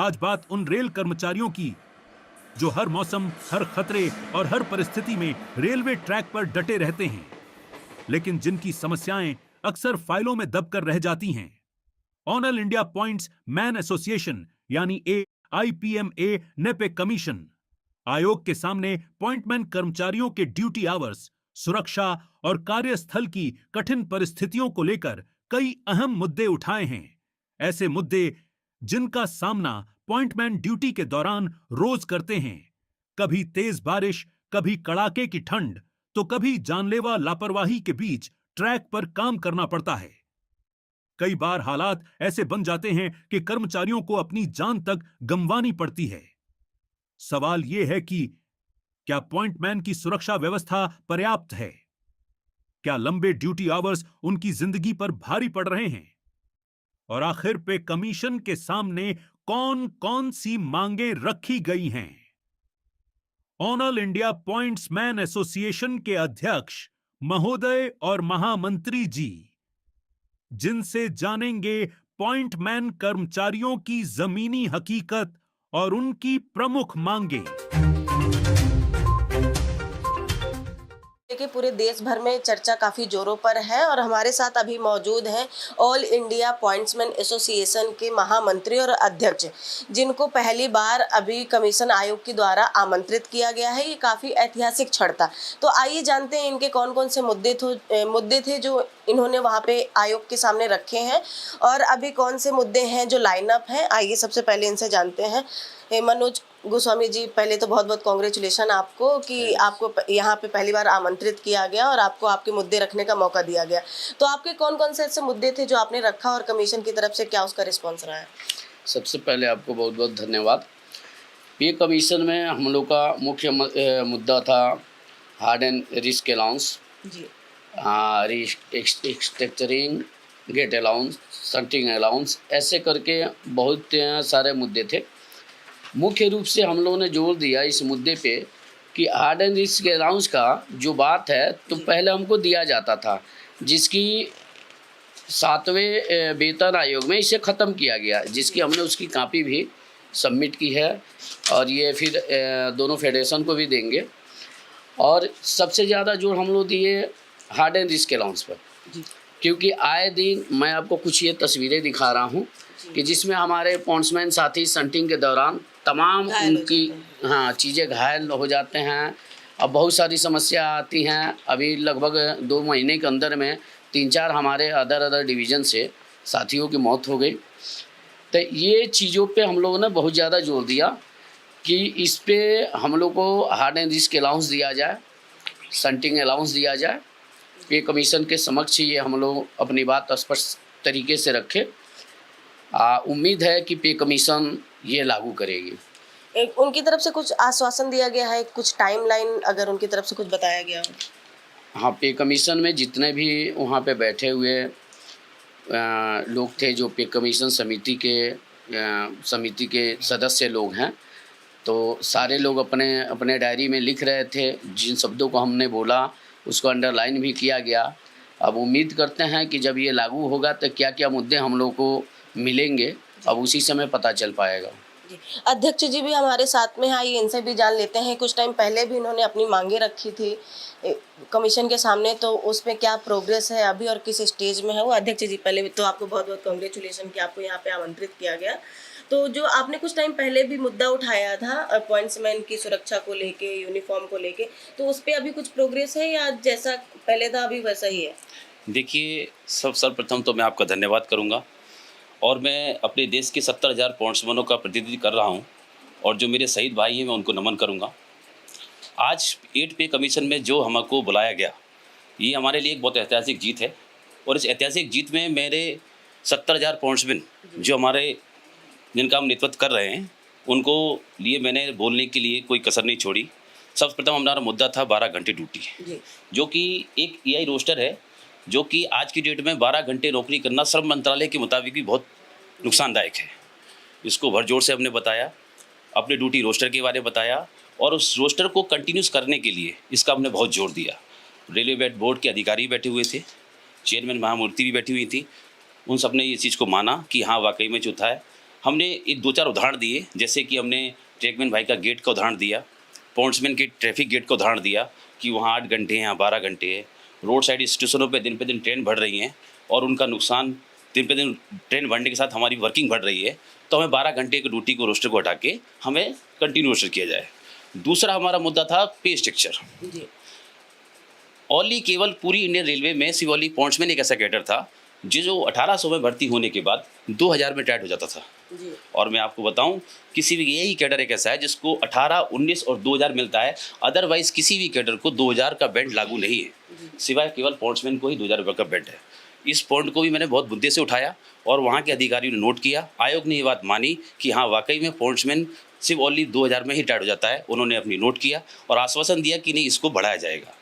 आज बात उन रेल कर्मचारियों की जो हर मौसम, हर खतरे और हर परिस्थिति में रेलवे ट्रैक पर डटे रहते हैं, लेकिन जिनकी समस्याएं अक्सर फाइलों में दबकर रह जाती हैं। All India points man association यानी AIPMA ने पे कमीशन आयोग के सामने पॉइंटमैन कर्मचारियों के ड्यूटी आवर्स, सुरक्षा और कार्यस्थल की कठिन परिस्थितियों को लेकर कई अहम मुद्दे उठाए हैं। ऐसे मुद्दे जिनका सामना पॉइंटमैन ड्यूटी के दौरान रोज करते हैं। कभी तेज बारिश, कभी कड़ाके की ठंड, तो कभी जानलेवा लापरवाही के बीच ट्रैक पर काम करना पड़ता है। कई बार हालात ऐसे बन जाते हैं कि कर्मचारियों को अपनी जान तक गंवानी पड़ती है। सवाल यह है कि क्या पॉइंटमैन की सुरक्षा व्यवस्था पर्याप्त है? क्या लंबे ड्यूटी आवर्स उनकी जिंदगी पर भारी पड़ रहे हैं? और आखिर पे कमीशन के सामने कौन कौन सी मांगे रखी गई हैं? ऑल इंडिया पॉइंट्समैन एसोसिएशन के अध्यक्ष महोदय और महामंत्री जी, जिनसे जानेंगे पॉइंटमैन कर्मचारियों की जमीनी हकीकत और उनकी प्रमुख मांगे। देखिए, पूरे देश भर में चर्चा काफ़ी जोरों पर है और हमारे साथ अभी मौजूद हैं ऑल इंडिया पॉइंट्समैन एसोसिएशन के महामंत्री और अध्यक्ष, जिनको पहली बार अभी कमीशन आयोग के द्वारा आमंत्रित किया गया है। ये काफ़ी ऐतिहासिक क्षण था। तो आइए जानते हैं इनके कौन कौन से मुद्दे थे जो इन्होंने वहाँ पे आयोग के सामने रखे हैं और अभी कौन से मुद्दे हैं जो लाइनअप हैं। आइए सबसे पहले इनसे जानते हैं। मनोज गोस्वामी जी, पहले तो बहुत बहुत कॉन्ग्रेचुलेशन आपको कि आपको यहाँ पे पहली बार आमंत्रित किया गया और आपको आपके मुद्दे रखने का मौका दिया गया। तो आपके कौन कौन से ऐसे मुद्दे थे जो आपने रखा और कमीशन की तरफ से क्या उसका रिस्पॉन्स रहा है? सबसे पहले आपको बहुत बहुत धन्यवाद। पे कमीशन में हम लोग का मुख्य मुद्दा था हार्ड एंड रिस्क अलाउंस जी, restructuring, gate allowance, sitting allowance, ऐसे करके बहुत सारे मुद्दे थे। मुख्य रूप से हम लोगों ने जोर दिया इस मुद्दे पे कि हार्ड एंड रिस्क अलाउंस का जो बात है तो पहले हमको दिया जाता था, जिसकी 7वें वेतन आयोग में इसे ख़त्म किया गया, जिसकी हमने उसकी कॉपी भी सबमिट की है और ये फिर दोनों फेडरेशन को भी देंगे। और सबसे ज़्यादा जोर हम लोग दिए हार्ड एंड रिस्क अलाउंस पर, क्योंकि आए दिन मैं आपको कुछ ये तस्वीरें दिखा रहा हूँ कि जिसमें हमारे पॉइंट्समैन साथी सटिंग के दौरान तमाम उनकी चीज़ें घायल हो जाते हैं। अब बहुत सारी समस्या आती हैं। अभी लगभग 2 महीने के अंदर में 3-4 हमारे अदर डिवीज़न से साथियों की मौत हो गई। तो ये चीज़ों पे हम लोगों ने बहुत ज़्यादा जोर दिया कि इस पे हम लोग को हार्ड एंड रिस्क अलाउंस दिया जाए, सटिंग अलाउंस दिया जाए। पे कमीशन के समक्ष ये हम लोग अपनी बात स्पष्ट तरीके से रखें। उम्मीद है कि पे कमीशन ये लागू करेगी। उनकी तरफ से कुछ आश्वासन दिया गया है, कुछ टाइमलाइन अगर उनकी तरफ से कुछ बताया गया हो? हाँ, पे कमीशन में जितने भी वहाँ पे बैठे हुए लोग थे जो पे कमीशन समिति के सदस्य लोग हैं, तो सारे लोग अपने अपने डायरी में लिख रहे थे। जिन शब्दों को हमने बोला उसको अंडरलाइन भी किया गया। अब उम्मीद करते हैं कि जब ये लागू होगा तो क्या क्या मुद्दे हम लोग को मिलेंगे, अब उसी समय पता चल पाएगा। अध्यक्ष जी भी हमारे साथ में हैं, आइए इनसे भी जान लेते हैं। कुछ टाइम पहले भी इन्होंने अपनी मांगे रखी थी कमीशन के सामने, तो उसमें क्या प्रोग्रेस है अभी और किस स्टेज में है वो? अध्यक्ष जी, पहले तो आपको बहुत बहुत कॉन्ग्रेचुलेशन कि आपको यहाँ पे आमंत्रित किया गया। तो जो आपने कुछ टाइम पहले भी मुद्दा उठाया था पॉइंट्समैन की सुरक्षा को लेके, यूनिफॉर्म को लेके, तो उस पर अभी कुछ प्रोग्रेस है या जैसा पहले था अभी वैसा ही है? देखिए, सर्वप्रथम तो मैं आपका धन्यवाद करूँगा और मैं अपने देश के 70,000 पॉइंट्समैनों का प्रतिनिधित्व कर रहा हूं और जो मेरे शहीद भाई हैं मैं उनको नमन करूंगा। आज 8 पे कमीशन में जो हमको बुलाया गया, ये हमारे लिए एक बहुत ऐतिहासिक जीत है और इस ऐतिहासिक जीत में मेरे 70,000 पॉइंट्समैन जो हमारे जिनका हम नेतृत्व कर रहे हैं, उनको लिए मैंने बोलने के लिए कोई कसर नहीं छोड़ी। सर्वप्रथम हमारा मुद्दा था 12 घंटे ड्यूटी, जो कि एक EI रोस्टर है, जो कि आज की डेट में 12 घंटे नौकरी करना श्रम मंत्रालय के मुताबिक भी बहुत नुकसानदायक है। इसको भरजोर से हमने बताया, अपने ड्यूटी रोस्टर के बारे में बताया और उस रोस्टर को कंटिन्यूस करने के लिए इसका हमने बहुत जोर दिया। रेलवे बोर्ड के अधिकारी बैठे हुए थे, चेयरमैन महामूर्ति भी बैठी हुई थी, उन सब ने ये चीज़ को माना कि हाँ वाकई में जो था हमने एक 2-4 उदाहरण दिए, जैसे कि हमने ट्रैकमैन भाई का गेट का उदाहरण दिया, पॉइंट्समैन के ट्रैफिक गेट का उदाहरण दिया कि वहाँ 8 घंटे हैं, यहाँ 12 घंटे है। रोड साइड स्टेशनों पे दिन ट्रेन बढ़ रही हैं और उनका नुकसान दिन पे दिन ट्रेन बढ़ने के साथ हमारी वर्किंग बढ़ रही है, तो हमें 12 घंटे की ड्यूटी को रोस्टर को हटा के हमें कंटिन्यू रोस्टर किया जाए। दूसरा हमारा मुद्दा था पे स्ट्रक्चर। जी ओनली केवल पूरी इंडियन रेलवे में सिर्फ ओनली पॉइंट्समैन एक ऐसा कैडर था जो 1800 में भर्ती होने के बाद 2000 में टाइट हो जाता था। जी और मैं आपको बताऊं, किसी भी यही कैडर एक ऐसा है जिसको 18, 19 और 2000 मिलता है, अदरवाइज किसी भी कैडर को 2000 का बैंड लागू नहीं है, सिवाय केवल पॉइंट्समैन को ही 2000 रुपये का बैंड है। इस पॉइंट को भी मैंने बहुत मुद्दे से उठाया और वहाँ के अधिकारियों ने नोट किया। आयोग ने ये बात मानी कि हाँ वाकई में पॉइंट्समैन सिर्फ ओनली 2000 में ही टाइट हो जाता है। उन्होंने अपनी नोट किया और आश्वासन दिया कि नहीं, इसको बढ़ाया जाएगा।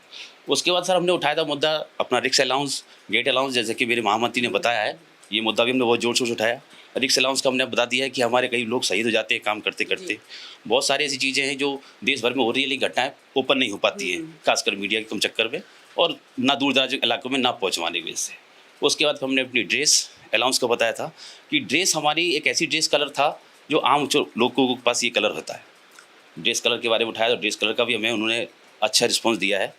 उसके बाद सर हमने उठाया था मुद्दा अपना रिक्स अलाउंस, गेट अलाउंस, जैसे कि मेरे महामंत्री ने बताया है, ये मुद्दा भी हमने बहुत जोर शोर से उठाया। रिक्स अलाउंस का हमने बता दिया है कि हमारे कई लोग शहीद हो जाते हैं काम करते करते। बहुत सारी ऐसी चीज़ें हैं जो देश भर में हो रही है, लेकिन घटनाएं ओपन नहीं हो पाती हैं, खासकर मीडिया के कम चक्कर में और ना दूर दराज इलाकों में ना पहुँचवाने की वजह से। उसके बाद हमने अपनी ड्रेस अलाउंस का बताया था कि ड्रेस हमारी एक ऐसी ड्रेस कलर था जो आम लोगों के पास ये कलर होता है। ड्रेस कलर के बारे में उठाया तो ड्रेस कलर का भी हमें उन्होंने अच्छा रिस्पॉन्स दिया है।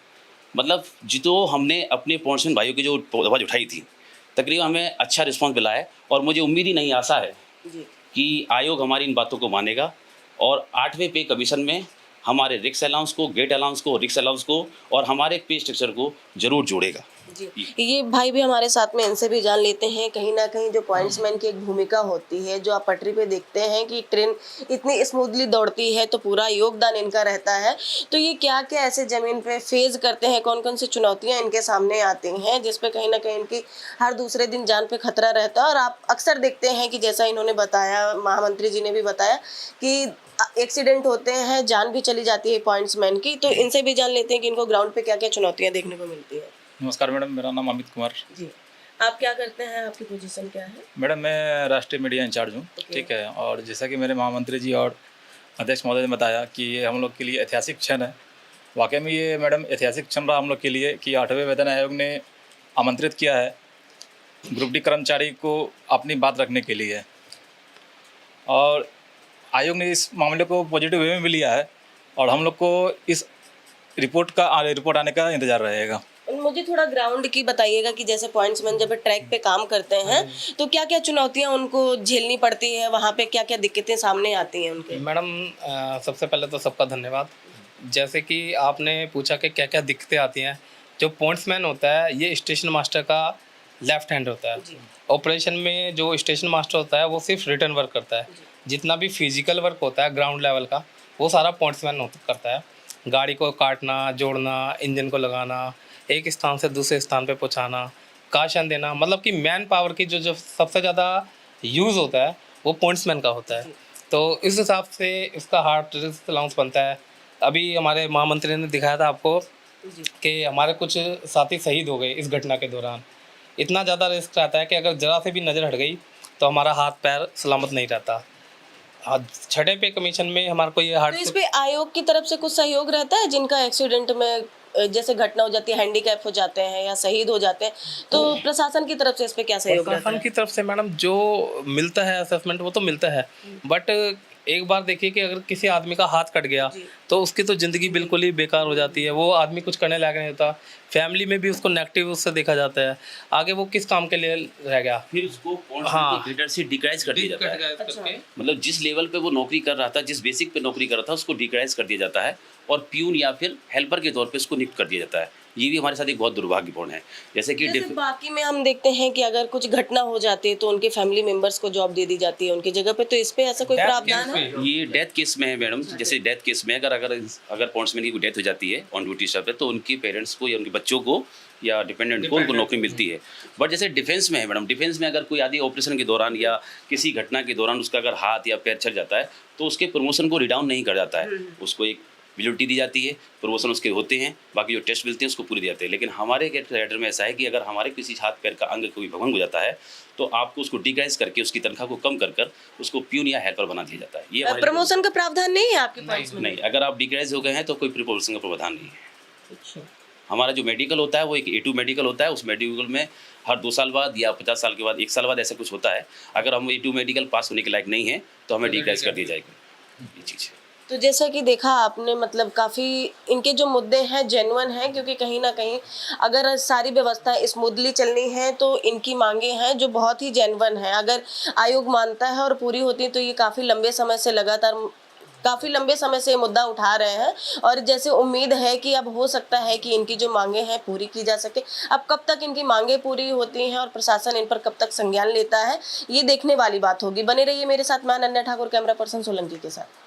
मतलब जितो हमने अपने पॉइंट्समैन भाइयों की जो आवाज़ उठाई थी, तकरीबन हमें अच्छा रिस्पॉन्स मिला है और मुझे उम्मीद ही नहीं, आशा है कि आयोग हमारी इन बातों को मानेगा और 8वें पे कमीशन में हमारे रिक्स अलाउंस को, गेट अलाउंस को, रिक्स अलाउंस को और हमारे पे स्ट्रक्चर को जरूर जोड़ेगा। जी ये भाई भी हमारे साथ में, इनसे भी जान लेते हैं कहीं ना कहीं जो पॉइंट्समैन की एक भूमिका होती है, जो आप पटरी पे देखते हैं कि ट्रेन इतनी स्मूथली दौड़ती है तो पूरा योगदान इनका रहता है। तो ये क्या क्या ऐसे ज़मीन पे फेस करते हैं, कौन कौन सी चुनौतियां इनके सामने आती हैं जिसपे कहीं ना कहीं इनकी हर दूसरे दिन जान पे खतरा रहता है। और आप अक्सर देखते हैं कि जैसा इन्होंने बताया, महामंत्री जी ने भी बताया कि एक्सीडेंट होते हैं, जान भी चली जाती है पॉइंट्समैन की। तो इनसे भी जान लेते हैं कि इनको ग्राउंड पे क्या क्या चुनौतियाँ देखने को मिलती है। नमस्कार मैडम, मेरा नाम अमित कुमार। जी आप क्या करते हैं, आपकी पोजीशन क्या है? मैडम मैं राष्ट्रीय मीडिया इंचार्ज हूँ। ठीक है, और जैसा कि मेरे महामंत्री जी और अध्यक्ष महोदय ने बताया कि ये हम लोग के लिए ऐतिहासिक क्षण है। वाकई में ये मैडम ऐतिहासिक क्षण रहा हम लोग के लिए कि 8वें वेतन आयोग ने आमंत्रित किया है ग्रुप डी कर्मचारी को अपनी बात रखने के लिए, और आयोग ने इस मामले को पॉजिटिव वे में भी लिया है और हम लोग को इस रिपोर्ट आने का इंतज़ार रहेगा। मुझे थोड़ा ग्राउंड की बताइएगा कि जैसे पॉइंट्समैन जब ट्रैक पे काम करते हैं तो क्या क्या चुनौतियां उनको झेलनी पड़ती है, वहाँ पे क्या क्या दिक्कतें सामने आती हैं उनके? मैडम सबसे पहले तो सबका धन्यवाद। जैसे कि आपने पूछा कि क्या क्या दिक्कतें आती हैं, जो पॉइंट्समैन होता है ये स्टेशन मास्टर का लेफ्ट हैंड होता है। ऑपरेशन में जो स्टेशन मास्टर होता है वो सिर्फ रिटर्न वर्क करता है, जितना भी फिजिकल वर्क होता है ग्राउंड लेवल का वो सारा पॉइंट्समैन करता है। गाड़ी को काटना, जोड़ना, इंजन को लगाना, एक स्थान से दूसरे स्थान पे पहुंचाना, काशन देना, मतलब कि मैन पावर की जो सबसे ज़्यादा यूज़ होता है वो पॉइंट्समैन का होता है। तो इस हिसाब से इसका हार्ट रिस्क अलाउंस बनता है। अभी हमारे महामंत्री ने दिखाया था आपको कि हमारे कुछ साथी शहीद हो गए इस घटना के दौरान। इतना ज़्यादा रिस्क रहता है कि अगर ज़रा से भी नज़र हट गई तो हमारा हाथ पैर सलामत नहीं रहता। 6ठे पे कमीशन में हमारे को ये हार्ट। तो इस पे आयोग की तरफ से कुछ सहयोग रहता है? जिनका एक्सीडेंट में जैसे घटना हो जाती है, हैंडीकैप हो जाते हैं या शहीद हो जाते हैं, तो प्रशासन की तरफ से इस पे क्या सहयोग रहता है? प्रशासन की तरफ से मैडम जो मिलता है असेसमेंट वो तो मिलता है, बट एक बार देखिए कि अगर किसी आदमी का हाथ कट गया तो उसकी तो ज़िंदगी बिल्कुल ही बेकार हो जाती है, वो आदमी कुछ करने लायक नहीं होता। फैमिली में भी उसको नेगेटिव उससे देखा जाता है, आगे वो किस काम के लिए रह गया। फिर उसको ग्रेडर से डिक्राइज कर दिया जाता है। अच्छा। मतलब जिस लेवल पे वो नौकरी कर रहा था, जिस बेसिक पे नौकरी कर रहा था, उसको डिक्राइज कर दिया जाता है और प्यून या फिर हेल्पर के तौर पे उसको नियुक्त कर दिया जाता है। ये भी हमारे साथ एक बहुत दुर्भाग्यपूर्ण है। जैसे बाकी में हम देखते हैं कि अगर कुछ घटना हो जाती है तो उनके फैमिली मेंबर्स को जॉब दे दी जाती है उनकी जगह पे, तो इस पे ऐसा कोई प्रावधान है? ये डेथ केस में है मैडम। जैसे डेथ केस में अगर पॉइंट्समैन की डेथ हो जाती है ऑन ड्यूटी स्टाफ पे, तो उनके पेरेंट्स को या उनके बच्चों को या डिपेंडेंट को उनको नौकरी मिलती है। बट जैसे डिफेंस में है मैडम, डिफेंस में अगर कोई आदि ऑपरेशन के दौरान या किसी घटना के दौरान उसका अगर हाथ या पैर चल जाता है तो उसके प्रमोशन को रिडाउन नहीं कर जाता है, उसको एक विजिलिटी दी जाती है, प्रमोशन उसके होते हैं, बाकी जो टेस्ट मिलते हैं उसको पूरी दी जाते हैं। लेकिन हमारे कैडर में ऐसा है कि अगर हमारे किसी हाथ पैर का अंग कोई भंग हो जाता है तो आपको उसको डिक्राइज करके उसकी तनख्वाह को कम कर उसको प्यून या हेल्पर बना दिया जाता है। ये प्रमोशन का प्रावधान नहीं है आपके पास? नहीं, अगर आप डिक्राइज हो गए हैं तो कोई प्रमोशन का प्रावधान नहीं है। अच्छा, हमारा जो मेडिकल होता है वो एक A2 मेडिकल होता है। उस मेडिकल में हर 2 साल बाद या 50 साल के बाद 1 साल बाद ऐसा कुछ होता है। अगर हम A2 मेडिकल पास होने के लायक नहीं है तो हमें डिक्लाइज कर दी जाएगी, ये चीज़ है। तो जैसा कि देखा आपने, मतलब काफ़ी इनके जो मुद्दे हैं जेन्युइन हैं, क्योंकि कहीं ना कहीं अगर सारी व्यवस्था स्मूथली चलनी है तो इनकी मांगे हैं जो बहुत ही जेन्युइन हैं। अगर आयोग मानता है और पूरी होती है तो ये काफ़ी लंबे समय से ये मुद्दा उठा रहे हैं और जैसे उम्मीद है कि अब हो सकता है कि इनकी जो मांगे हैं पूरी की जा सके। अब कब तक इनकी मांगे पूरी होती हैं और प्रशासन इन पर कब तक संज्ञान लेता है, ये देखने वाली बात होगी। बने रहिए मेरे साथ, मैं अनन्या ठाकुर, कैमरा पर्सन सोलंकी के साथ।